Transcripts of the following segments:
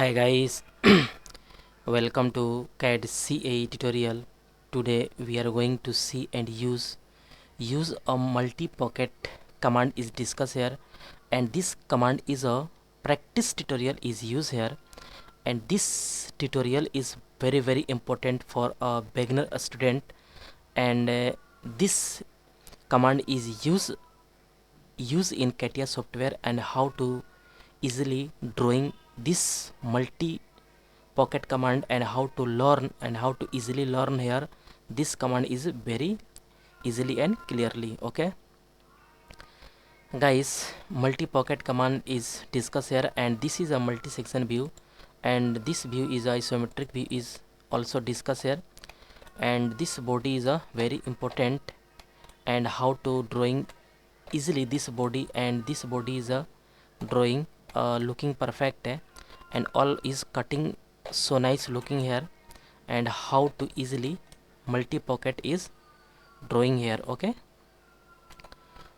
Hi guys, welcome to CAD CA tutorial. Today we are going to see and use a multi-pocket command is discussed here, and this command is a practice tutorial is used here, and this tutorial is very important for a beginner student, and this command is used in CATIA software, and how to easily drawing this multi pocket command and how to learn and how to easily learn here. This command is very easily and clearly. Okay guys, multi pocket command is discussed here, and this is a multi section view, and this view is isometric view is also discussed here, and this body is a very important, and how to drawing easily this body, and this body is a drawing looking perfect, and all is cutting so nice looking here, and how to easily multi pocket is drawing here.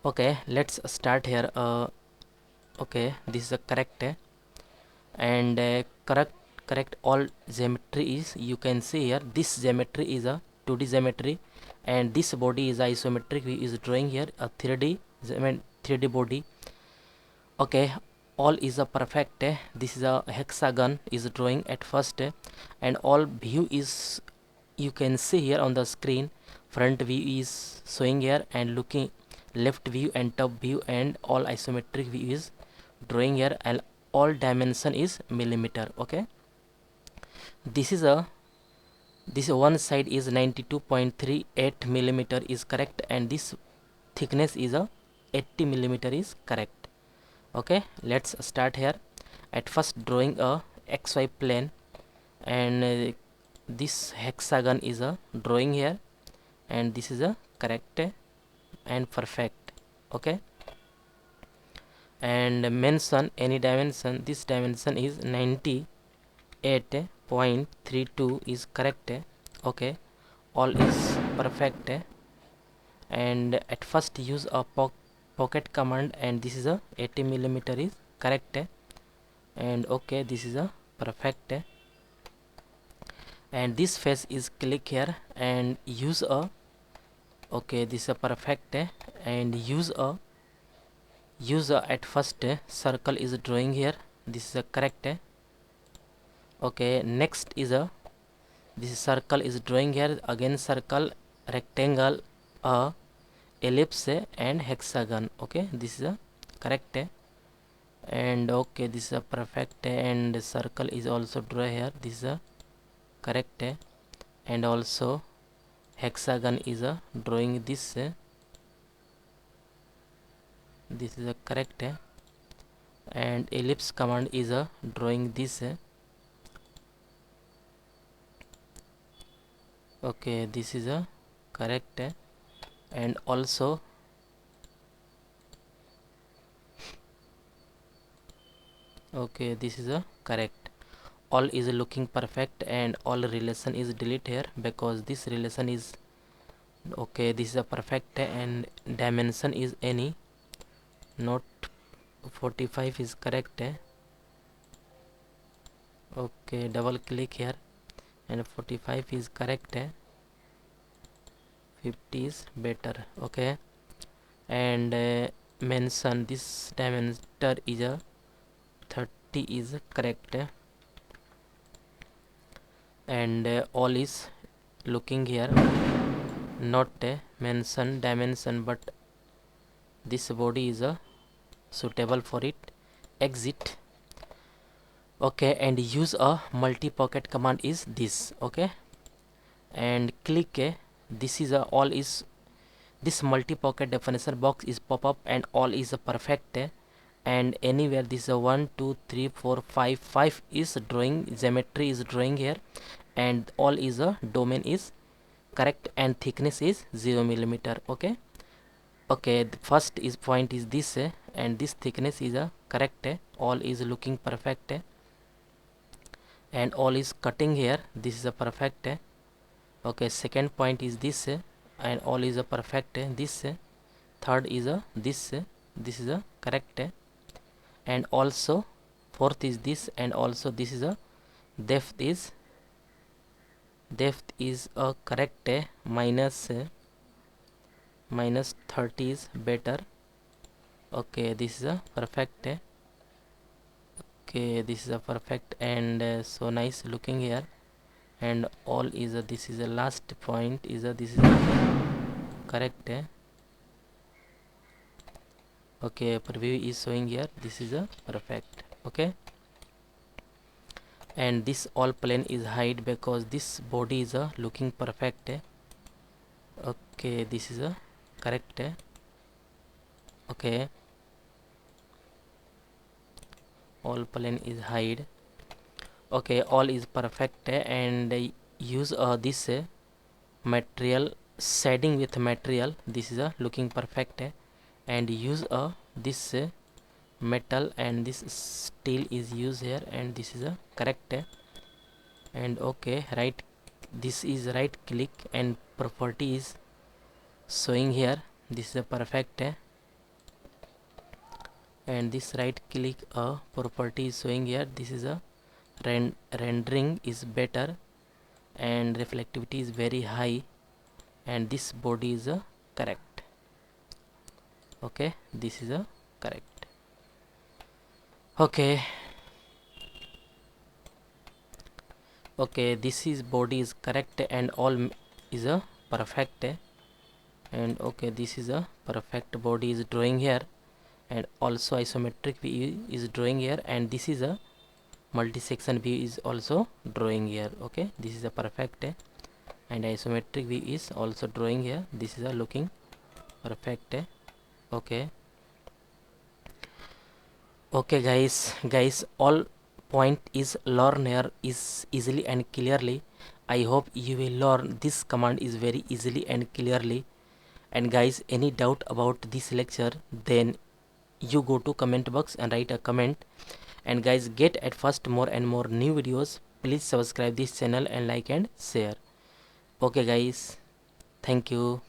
Okay, let's start here. Okay, this is a correct, and correct all geometry is, you can see here, this geometry is a 2D geometry, and this body is isometric view is drawing here a 3D body. Okay, all is a perfect, this is a hexagon is drawing at first, and all view is, you can see here on the screen, front view is showing here, and looking left view and top view, and all isometric view is drawing here, and all dimension is millimeter. Okay, this is one side is 92.38 millimeter is correct, and this thickness is a 80 millimeter is correct. Okay, let's start here. At first drawing a XY plane, and this hexagon is a drawing here, and this is a correct and perfect. Okay, and mention any dimension, this dimension is 98.32 is correct. Okay, all is perfect, and at first use a pocket command, and this is a 80 millimeter is correct, and okay, this is a perfect, and this face is click here and use a, okay, this is a perfect, and use a at first circle is drawing here, this is a correct. Okay, next is a, this circle is drawing here, again circle, rectangle, ellipse and hexagon. Okay, this is a correct, and okay, this is a perfect, and circle is also draw here, this is a correct, and also hexagon is a drawing this, this is a correct, and ellipse command is a drawing this, okay, this is a correct, and also okay, this is a correct. All is looking perfect, and all relation is delete here because this relation is okay, this is a perfect, and dimension is any, not 45 is correct. Okay, double click here, and 45 is correct, 50 is better. Okay, and mention this diameter is a 30 is correct, and all is looking here, not mention dimension, but this body is a suitable for it. Exit. Okay, and use a multi pocket command is this. Okay, and click this is a all is, this multi pocket definition box is pop up, and all is a perfect, and anywhere this is a 1 2 3 4 5 is drawing, geometry is drawing here, and all is a domain is correct, and thickness is 0 millimeter. Okay, okay, the first is point is this, and this thickness is a correct, all is looking perfect, and all is cutting here, this is a perfect. Okay, second point is this, and all is a perfect, this third is a this is a correct, and also fourth is this, and also this is a depth is a correct, minus 30 is better. Okay, this is a perfect, okay, this is a perfect, and so nice looking here. And all is a, this is a last point is a, this is a correct, okay, preview is showing here, this is a perfect. Okay, and this all plane is hide because this body is a looking perfect, okay, this is a correct, okay, all plane is hide. Okay, all is perfect, and use this material shading with material, this is a looking perfect, and use this metal, and this steel is used here, and this is a correct, and okay, right, this is right click and property is showing here, this is a perfect, and this right click property is showing here, this is a rendering is better, and reflectivity is very high, and this body is a correct. Okay, this is a correct. Okay, okay, this is body is correct, and all is a perfect, and okay, this is a perfect body is drawing here, and also isometric view is drawing here, and this is a multi-section view is also drawing here. Okay, this is a perfect, and isometric view is also drawing here, this is a looking perfect. Okay, okay guys, all point is learn here is easily and clearly. I hope you will learn this command is very easily and clearly. And guys, any doubt about this lecture, then you go to comment box and write a comment. And guys, get at first more and more new videos. Please subscribe this channel and like and share. Okay guys, thank you.